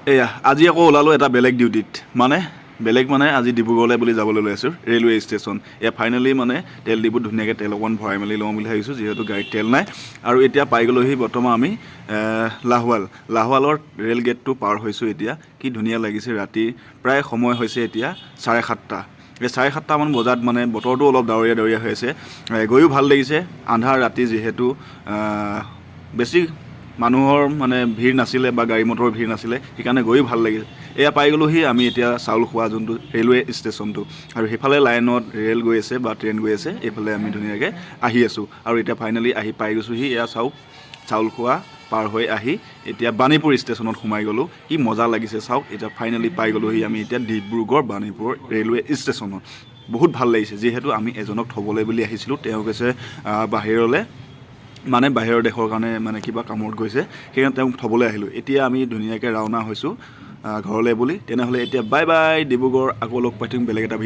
এয়া আজি আকৌ ওলালোঁ এটা বেলেগ ডিউটিত বেলেগ আজি ডিব্ৰুগড়লৈ বুলি যাবলৈ লৈ আছোঁ ৰেলৱে ষ্টেচন। এয়া ফাইনেলি তেল ডিপুত ধুনীয়াকৈ তেল অকণ ভৰাই মেলি লওঁ বুলি ভাবিছোঁ, যিহেতু গাড়ীত তেল নাই। আৰু এতিয়া পাই গ'লোহি বৰ্তমান আমি লাহোৱালৰ ৰেল গেটটো পাৰ হৈছোঁ এতিয়া। কি ধুনীয়া লাগিছে, ৰাতি প্ৰায় সময় হৈছে এতিয়া 7:30। এই 7:30মান বজাত বতৰটো অলপ ডাৱৰীয়া হৈ আছে, গৈও ভাল লাগিছে। আন্ধাৰ ৰাতি যিহেতু বেছি মানুহৰ ভিৰ নাছিলে বা গাড়ী মটৰৰ ভিৰ নাছিলে, সেইকাৰণে গৈও ভাল লাগিল। এয়া পাই গ'লোহি আমি এতিয়া চাউল খোৱা যোনটো ৰেলৱে ষ্টেচনটো, আৰু সেইফালে লাইনত ৰেল গৈ আছে বা ট্ৰেইন গৈ আছে, এইফালে আমি ধুনীয়াকৈ আহি আছোঁ। আৰু এতিয়া ফাইনেলি আহি পাই গৈছোঁহি। এয়া চাউল খোৱা পাৰ হৈ আহি এতিয়া বাণীপুৰ ষ্টেচনত সোমাই গ'লোঁ। কি মজা লাগিছে চাওক, এতিয়া ফাইনেলি পাই গ'লোহি আমি এতিয়া ডিব্ৰুগড় বাণীপুৰ ৰেলৱে ষ্টেচনত। বহুত ভাল লাগিছে, যিহেতু আমি এজনক থ'বলৈ বুলি আহিছিলোঁ, তেওঁ গৈছে বাহিৰলৈ, বাহিৰৰ দেশৰ কাৰণে কিবা কামত গৈছে, সেইকাৰণে তেওঁক থ'বলৈ আহিলোঁ। এতিয়া আমি ধুনীয়াকৈ ৰাওনা হৈছোঁ ঘৰলৈ বুলি। তেনেহ'লে এতিয়া বাই বাই ডিব্ৰুগড়, আকৌ লগ পাই থাকিম বেলেগ এটা